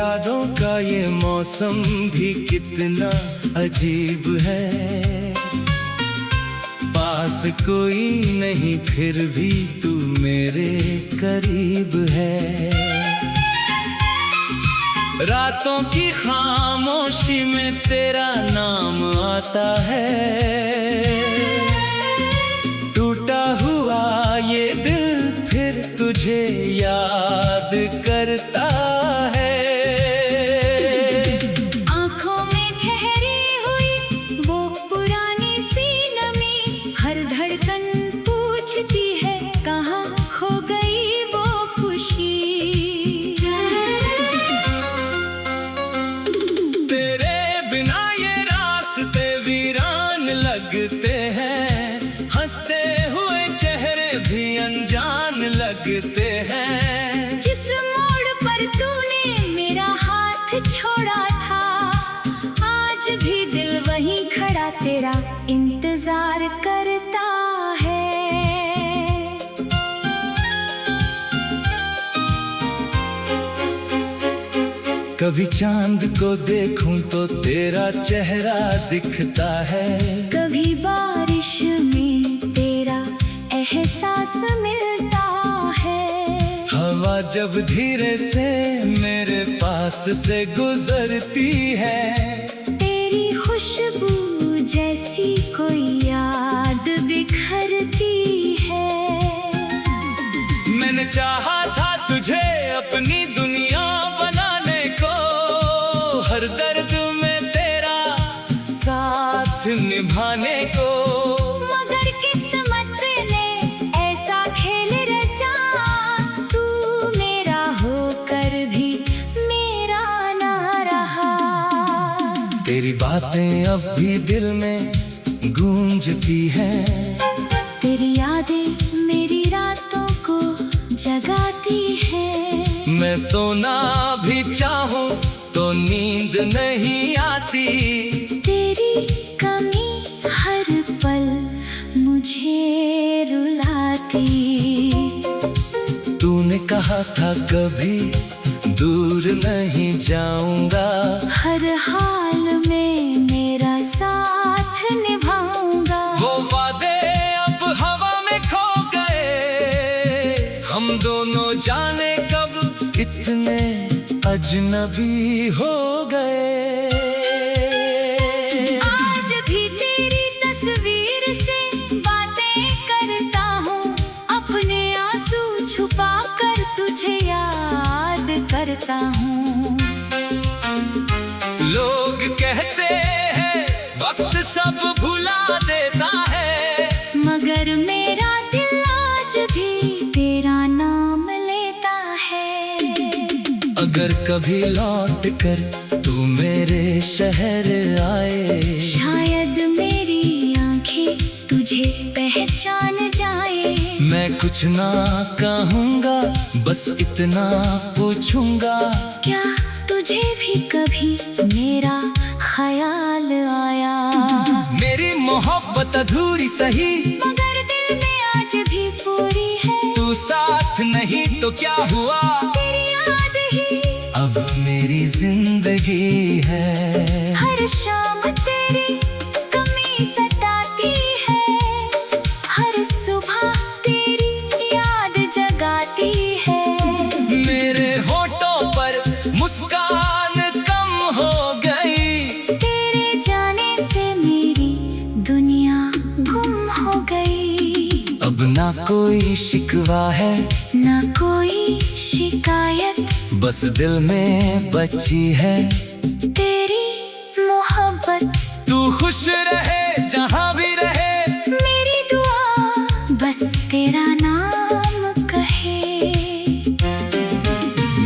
यादों का ये मौसम भी कितना अजीब है। पास कोई नहीं फिर भी तू मेरे करीब है। रातों की खामोशी में तेरा नाम आता है। टूटा हुआ ये दिल फिर तुझे याद करता है। आंखों में ठहरी हुई वो पुरानी सी नमी, हर धड़कन पूछती है कहाँ खो गई वो खुशी। तेरे बिना ये रास्ते वीरान लगते हैं, हंसते हुए चेहरे भी अनजान लगते हैं। जिस मोड़ पर तूने मेरा हाथ छोड़ा था, आज भी दिल वहीं खड़ा तेरा इंतजार करता है। कभी चांद को देखूं तो तेरा चेहरा दिखता है। कभी बारिश में तेरा एहसास मिलता है। हवा जब धीरे से मेरे पास से गुजरती है, तेरी खुशबू जैसी कोई याद बिखरती है। मैंने चाहा था तुझे अपनी दुनिया बनाने को, हर दर्द में तेरा साथ निभाने को। मगर किस्मत ने ऐसा खेल रचा, तू मेरा होकर भी मेरा ना रहा। तेरी बातें अब भी दिल में गूंजती हैं। तेरी यादें मेरी रातों को जगाती है। मैं सोना भी चाहूं तो नींद नहीं आती। तेरी कमी हर पल मुझे रुलाती। तूने कहा था कभी दूर नहीं जाऊंगा, हर हाल में मेरा साथ निभाऊंगा। वो वादे अब हवा में खो गए। हम दोनों जाने कब इतने अजनबी हो गए। आज भी तेरी तस्वीर से बातें करता हूँ, अपने आंसू छुपा कर तुझे याद करता हूँ। लोग कहते हैं वक्त सब भुला देता है, मगर मेरा दिल आज भी तेरा नाम लेता है। अगर कभी लौट कर तू मेरे शहर आए, शायद मेरी आंखें तुझे पहचान जाए। मैं कुछ ना कहूँगा, बस इतना पूछूंगा, क्या तुझे भी कभी मेरा ख्याल आया? मेरी मोहब्बत अधूरी सही, मगर दिल में आज भी पूरी है। तू साथ नहीं तो क्या हुआ, तेरी याद ही अब मेरी जिंदगी है। हर शाम तेरी कमी सताती है, हर सुबह तेरी याद जगाती है। मेरे होठों पर मुस्कान कम हो गई, तेरे जाने से मेरी दुनिया गुम हो गई। अब ना कोई शिकवा है ना कोई शिकायत, बस दिल में बची है तेरी मोहब्बत। तू खुश रहे जहाँ भी रहे, मेरी दुआ बस तेरा नाम कहे।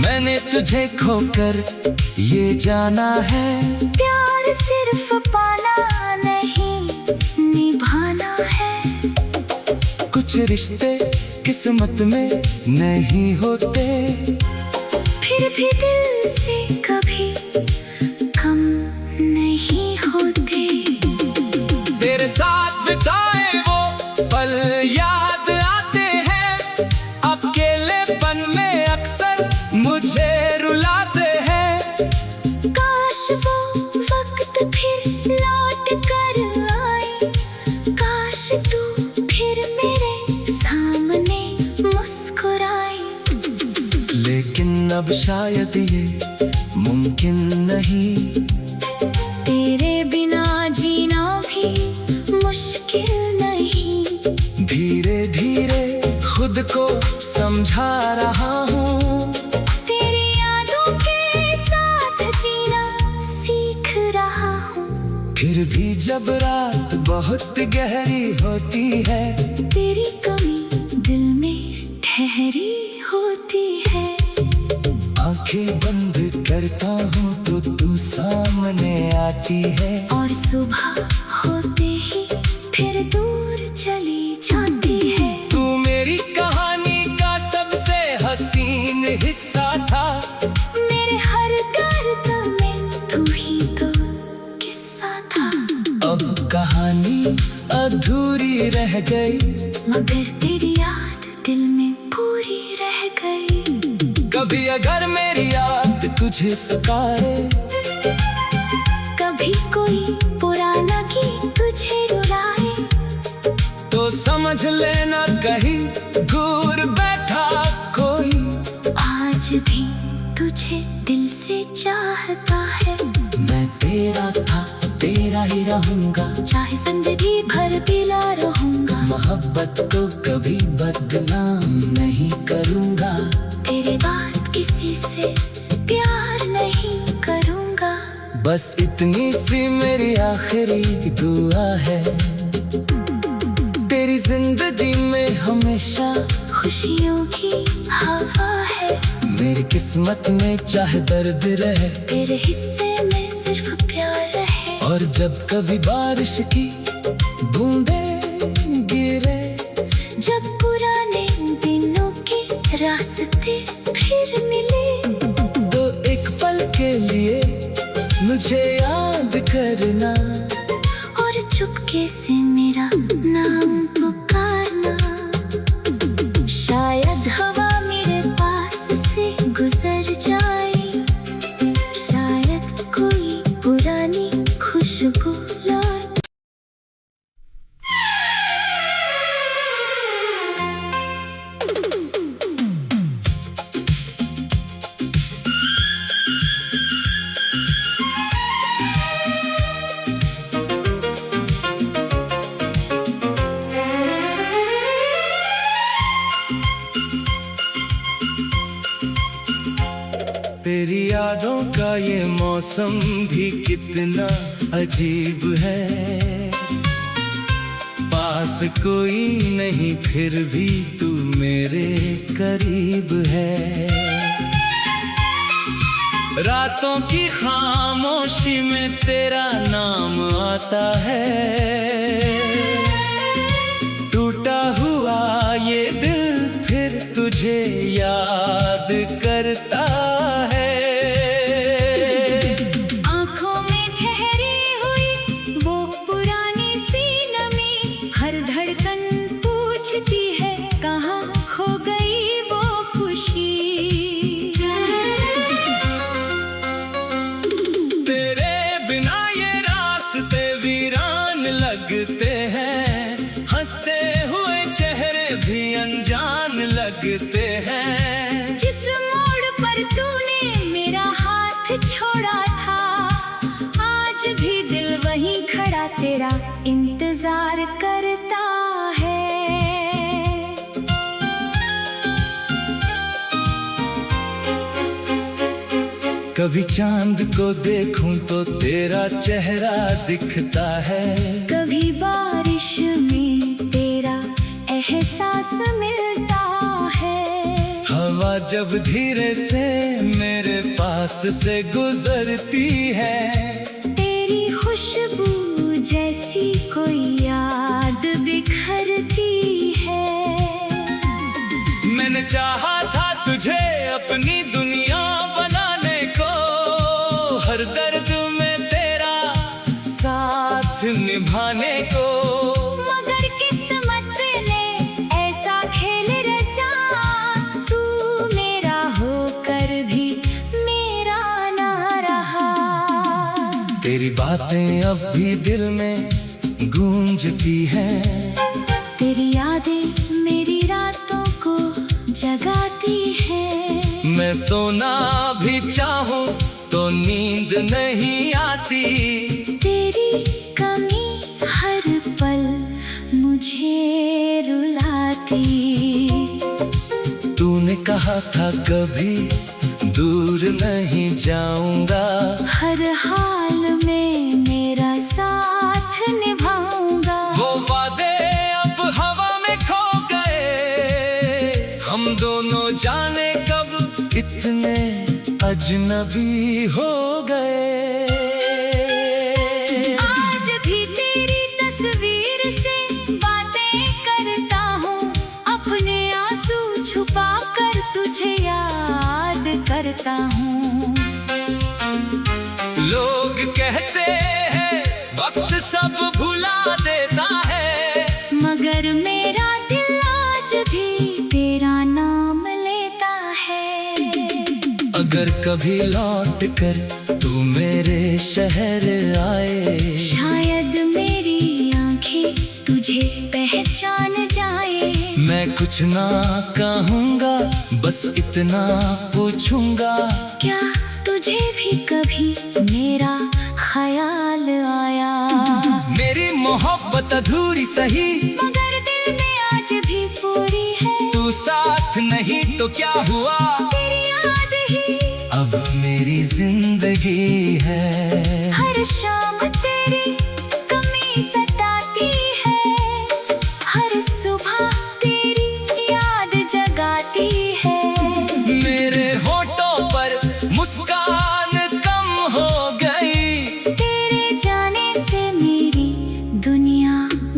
मैंने तुझे खोकर ये जाना है, प्यार सिर्फ पाना नहीं निभाना है। कुछ रिश्ते किस्मत में नहीं होते, फिर भी दिल से कभी कम नहीं होते। तेरे साथ बिताए वो पल याद आते हैं, अकेलेपन में अक्सर मुझे रुलाते हैं। शायद ये मुमकिन नहीं। तेरे बिना जीना भी मुश्किल नहीं। धीरे धीरे खुद को समझा रहा हूँ, तेरी यादों के साथ जीना सीख रहा हूँ। फिर भी जब रात बहुत गहरी होती है, तेरी कमी दिल में ठहरी होती है। आंखें बंद करता हूँ तो तू सामने आती है, और सुबह होते ही फिर दूर चली जाती है। तू मेरी कहानी का सबसे हसीन हिस्सा था। मेरे हर दर्द में तू ही तो किस्सा था। अब कहानी अधूरी रह गई, मगर तेरी याद दिल में पूरी रह गई। कभी अगर मेरी याद तुझे सताए, कभी कोई पुराना गीत तुझे रुलाए, तो समझ लेना कहीं दूर बैठा कोई आज भी तुझे दिल से चाहता है। मैं तेरा था, तेरा ही रहूंगा, चाहे जिंदगी भर पिला रहूंगा। मोहब्बत को कभी बदनाम नहीं करूंगा, तेरे बाद किसी से प्यार नहीं करूंगा। बस इतनी सी मेरी आखिरी दुआ है, तेरी जिंदगी में हमेशा खुशियों की हवा है। मेरी किस्मत में चाहे दर्द रहे, तेरे हिस्से में सिर्फ प्यार रहे। और जब कभी बारिश की बूंदें गिरे, जब पुराने दिनों के रास्ते फिर मिले, तो एक पल के लिए मुझे याद करना, और चुपके से मेरा नाम पुकारना। शायद हवा मेरे पास से गुजर जाए, शायद कोई पुरानी खुशबू लौट। तेरी यादों का ये मौसम भी कितना अजीब है। पास कोई नहीं फिर भी तू मेरे करीब है। रातों की खामोशी में तेरा नाम आता है। टूटा हुआ ये दिल फिर तुझे याद करता है। आँखों में ठहरी हुई वो पुरानी सी नमी, हर धड़कन पूछती है कहाँ खो गई वो खुशी। तेरे बिना ये रास्ते वीरान लगते हैं, हंसते हुए चेहरे भी अनजान लगते हैं। जिस मोड़ पर तूने मेरा हाथ छोड़ा था, आज भी दिल वहीं खड़ा तेरा इंतजार करता है। कभी चांद को देखूं तो तेरा चेहरा दिखता है। कभी बारिश में तेरा एहसास मिलता है। हवा जब धीरे से मेरे पास से गुजरती है, तेरी खुशबू जैसी कोई याद बिखरती है। मैंने चाहा था तुझे अपनी दुनिया बनाने को, हर दर्द में तेरा साथ निभाने को। मगर किस्मत ने ऐसा खेल रचा, तू मेरा होकर भी मेरा ना रहा। तेरी बातें अब भी दिल में गूंजती हैं। तेरी यादें मेरी रातों को जगाती है। मैं सोना भी चाहूं तो नींद नहीं आती। तेरी कमी हर पल मुझे रुलाती। तूने कहा था कभी दूर नहीं जाऊंगा, हर हाल में मेरा साथ निभाऊंगा। वो वादे अब हवा में खो गए, हम दोनों जाने कब इतने अजनबी हो गए। आज भी तेरी तस्वीर से बातें करता हूँ, अपने आंसू छुपा कर तुझे याद करता हूँ। लोग कहते हैं वक्त सब भुला देता है, मगर मेरा दिल आज भी तेरा नाम लेता है। अगर कभी लौट कर तू मेरे शहर आए, शायद मेरी आंखें तुझे पहचान जाए। मैं कुछ ना कहूँगा, बस इतना पूछूंगा, क्या तुझे भी कभी मेरा ख्याल आया? मेरी मोहब्बत अधूरी सही, मगर दिल में आज भी पूरी है। तू साथ नहीं तो क्या हुआ, तेरी याद ही अब मेरी जिंदगी है। हर शाम तेरी कमी सताती है, हर सुबह तेरी याद जगाती है। मेरे होठों पर मुस्कान कम हो गई, तेरे जाने से मेरी दुनिया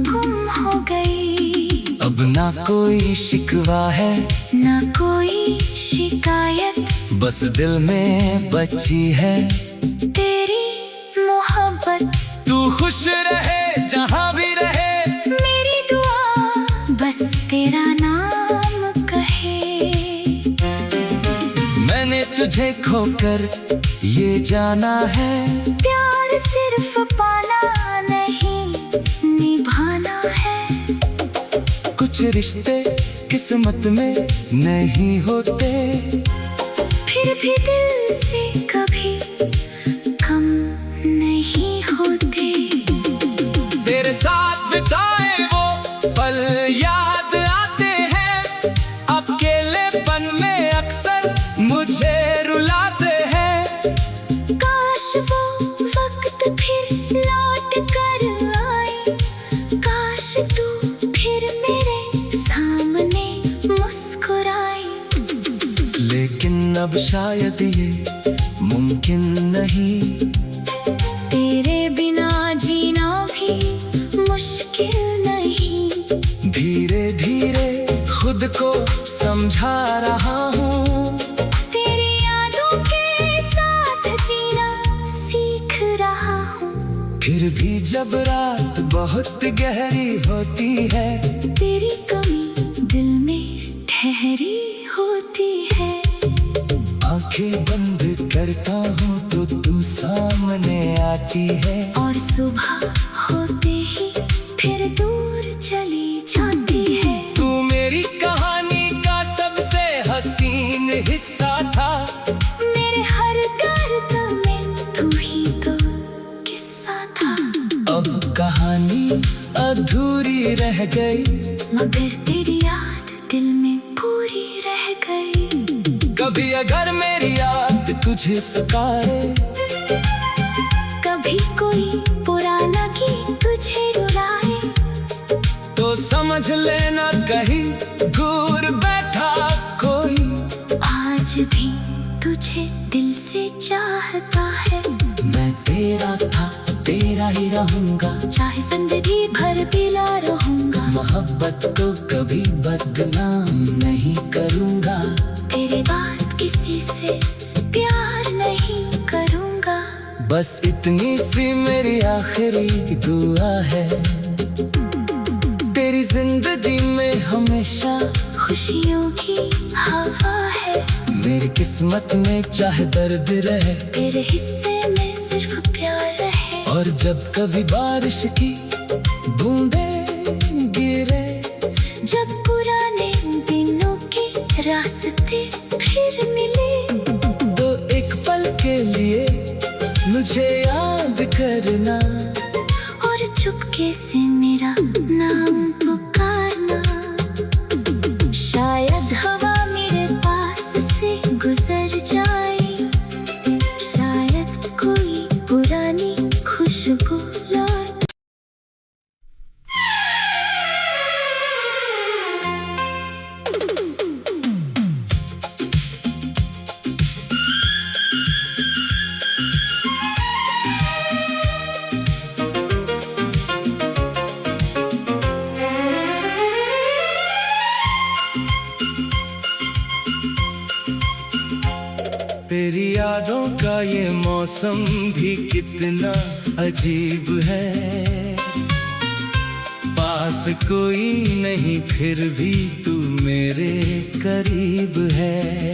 गुम हो गई। अब ना कोई शिकवा है ना कोई शिकायत, बस दिल में बची है तेरी मोहब्बत। तू खुश रहे जहाँ भी रहे, मेरी दुआ बस तेरा नाम कहे। मैंने तुझे खोकर ये जाना है, प्यार सिर्फ पाना नहीं निभाना है। कुछ रिश्ते किस्मत में नहीं होते, फिर भी दिल से कभी कम नहीं होते। तेरे साथ बिताए वो पल याद आते हैं, अकेलेपन में अक्सर मुझे रुलाते हैं। काश वो वक्त फिर लौट कर आए, काश तू फिर मेरे सामने मुस्कुराए। लेकिन अब शायद ये मुमकिन नहीं, तेरे बिना जीना भी मुश्किल नहीं। धीरे धीरे खुद को समझा रहा हूँ, तेरी यादों के साथ जीना सीख रहा हूँ। फिर भी जब रात बहुत गहरी होती है, तेरी कमी दिल में ठहरी होती है। आंखें बंद करता हूँ तो तू सामने आती है, और सुबह होते ही फिर दूर चली जाती है। तू मेरी कहानी का सबसे हसीन हिस्सा था, मेरे हर दर्द में तू ही तो किस्सा था। अब कहानी अधूरी रह गई, मगर तेरी याद दिल में पूरी रह गई। कभी अगर मेरी याद तुझे सताए, कभी कोई पुराना गीत तुझे रुलाए, तो समझ लेना कहीं दूर बैठा कोई आज भी तुझे दिल से चाहता है। मैं तेरा था, तेरा ही रहूंगा, चाहे जिंदगी भर पिला रहूंगा। मोहब्बत को कभी बदनाम नहीं करूंगा, तेरे बाद किसी से प्यार नहीं करूंगा। बस इतनी सी मेरी आखिरी दुआ है, तेरी जिंदगी में हमेशा खुशियों की हवा है। मेरी किस्मत में चाहे दर्द रहे, तेरे हिस्से में सिर्फ प्यार रहे। और जब कभी बारिश की बूंदें गिरे, जब पुराने दिनों के रास्ते फिर मिले, तुझे याद करना और चुपके से मेरा नाम पुकारना। शायद हवा मेरे पास से गुजर जाए, शायद कोई पुरानी खुशबू लौट। तेरी यादों का ये मौसम भी कितना अजीब है। पास कोई नहीं फिर भी तू मेरे करीब है।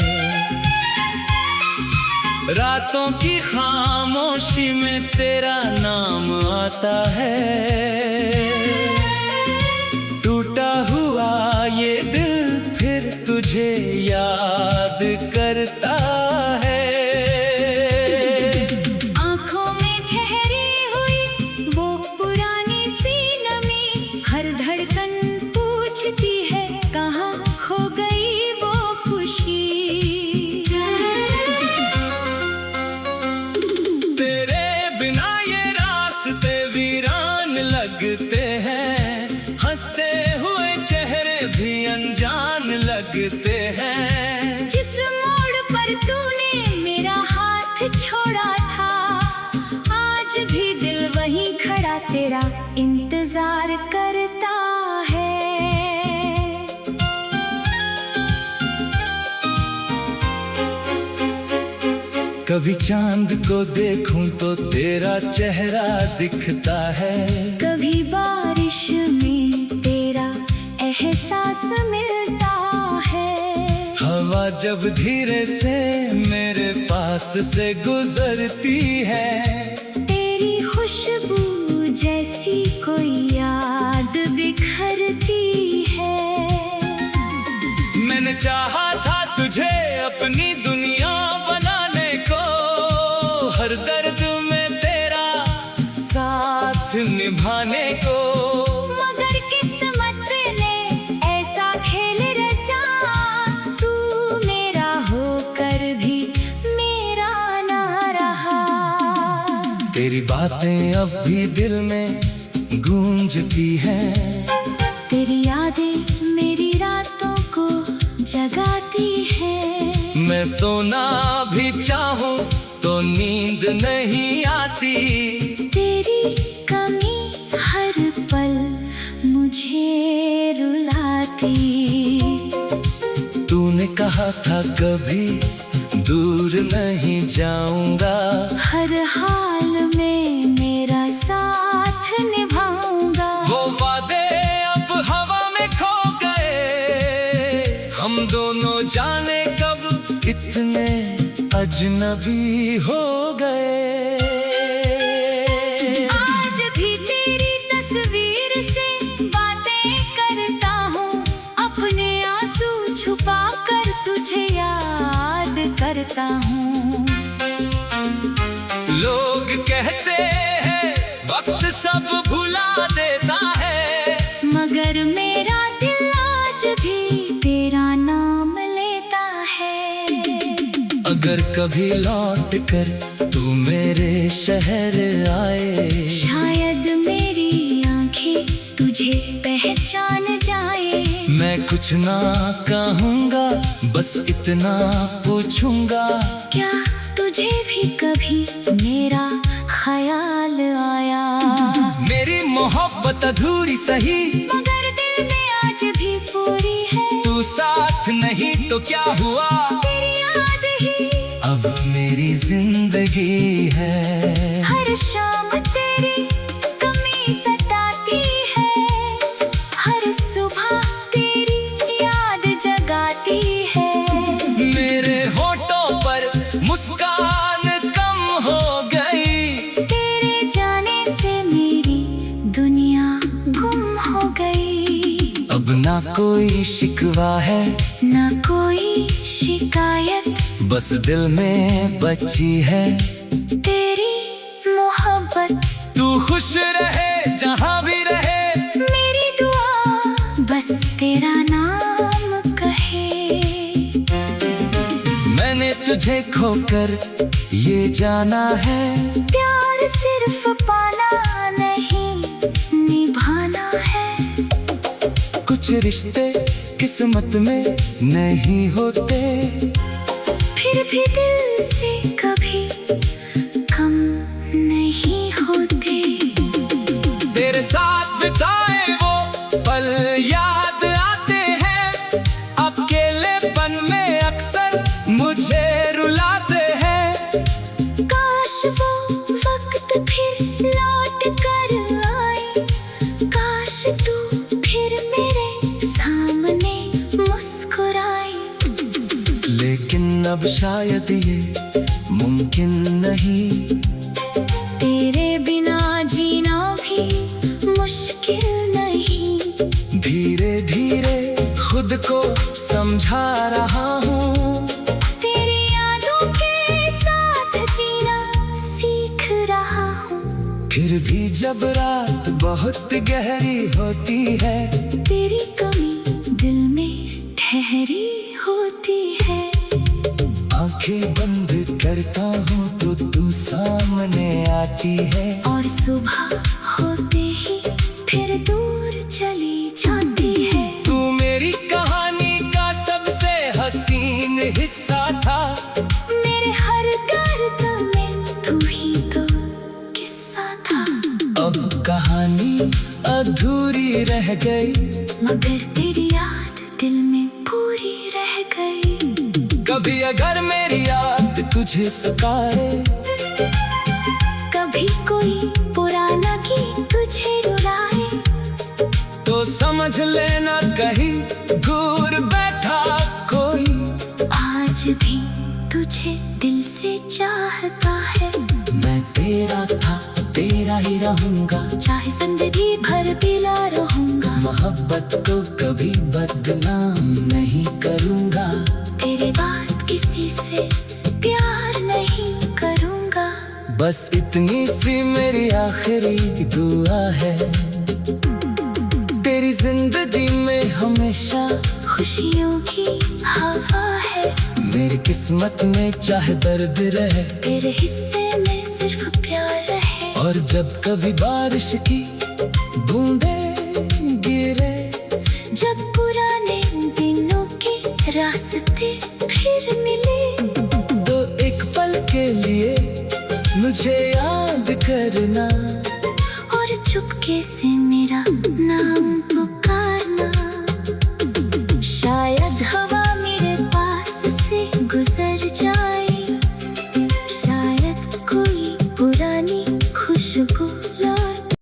रातों की खामोशी में तेरा नाम आता है। टूटा हुआ ये दिल फिर तुझे याद करता है। आँखों में ठहरी हुई वो पुरानी सी नमी, हर धड़कन पूछती है कहाँ खो गई वो खुशी। तेरे बिना ये रास्ते वीरान लगते हैं, हंसते हुए चेहरे भी अनजान लगते हैं। जिस मोड़ पर तूने मेरा हाथ छोड़ा था, आज भी दिल वहीं खड़ा तेरा इंतजार करता है। कभी चांद को देखूं तो तेरा चेहरा दिखता है। कभी बारिश में तेरा एहसास मिलता है। हवा जब धीरे से मेरे पास से गुजरती है, तेरी खुशबू जैसी कोई याद बिखरती है। मैंने चाहा था तुझे अपनी दुनिया बनाने को, हर दर्द में तेरा साथ निभाने को। मगर किस्मत ने ऐसा खेल रचा, तू मेरा होकर भी मेरा ना रहा। तेरी बातें अब भी दिल में गूंजती हैं। तेरी यादें मेरी रातों को जगाती है। मैं सोना भी चाहूं तो नींद नहीं आती। तेरी कमी हर पल मुझे रुलाती। तूने कहा था कभी दूर नहीं जाऊंगा, हर हाल में मेरा साथ निभाऊंगा। वो वादे अब हवा में खो गए, हम दोनों जाने कब इतने अजनबी हो गए। आज भी तेरी तस्वीर से बातें करता हूँ, अपने आंसू छुपा कर तुझे याद करता हूँ। लोग कहते हैं वक्त सब भुला देता है, मगर मेरा दिल आज भी तेरा नाम लेता है। अगर कभी लौट कर तू मेरे शहर आए, शायद मेरी आंखें तुझे पहचान जाए। मैं कुछ ना कहूँगा, बस इतना पूछूंगा, क्या तुझे भी कभी मेरा ख्याल आया? मेरी मोहब्बत अधूरी सही, मगर दिल में आज भी पूरी है। तू साथ नहीं तो क्या हुआ, तेरी याद ही अब मेरी जिंदगी है। हर शाम तेरी कमी सताती है, हर सुबह तेरी याद जगाती है। मेरे होठों पर मुस्कान कम हो गई, तेरे जाने से मेरी दुनिया गुम हो गई। अब ना कोई शिकवा है ना कोई शिकायत, बस दिल में बची है तेरी खुश रहे जहाँ भी रहे, मेरी दुआ बस तेरा नाम कहे। मैंने तुझे खोकर ये जाना है, प्यार सिर्फ पाना नहीं निभाना है। कुछ रिश्ते किस्मत में नहीं होते, फिर भी दिल से कभी कम नहीं होते। तेरे साथ बिताए वो पल याद आते हैं, अकेलेपन में अक्सर मुझे रुलाते हैं। काश वो वक्त फिर लौट कर आए, काश तू फिर मेरे सामने मुस्कुराए। लेकिन अब शायद ये मुमकिन नहीं, तेरे बिना जीना भी मुश्किल नहीं। धीरे धीरे खुद को समझा रहा हूँ, तेरी यादों के साथ जीना सीख रहा हूँ। फिर भी जब रात बहुत गहरी होती है, तेरी कमी दिल में ठहरी होती है। आंखें बंद करता हूँ तो तू सामने आती है, और सुबह होते ही फिर दूर चली जाती है। तू मेरी कहानी का सबसे हसीन हिस्सा था, मेरे हर दर्द में तू ही तो किस्सा था। अब कहानी अधूरी रह गई, मगर तेरी याद दिल में पूरी रह गई। कभी अगर मेरी याद तुझे सताए, कभी कोई पुराना गीत तुझे रुलाए, तो समझ लेना कहीं दूर बैठा कोई आज भी तुझे दिल से चाहता है। मैं तेरा था, तेरा ही रहूंगा, चाहे जिंदगी भर पिला रहूंगा। मोहब्बत को कभी बदनाम नहीं करूंगा, तेरे बाद किसी से प्यार नहीं करूंगा। बस इतनी सी मेरी आखिरी दुआ है, तेरी जिंदगी में हमेशा खुशियों की हवा है। मेरी किस्मत में चाहे दर्द रहे, तेरे हिस्से में सिर्फ प्यार रहे। और जब कभी बारिश की बूंदें गिरे, जब पुराने दिनों के रास्ते फिर मिले, तो एक पल के लिए मुझे याद करना, और चुपके से मेरा नाम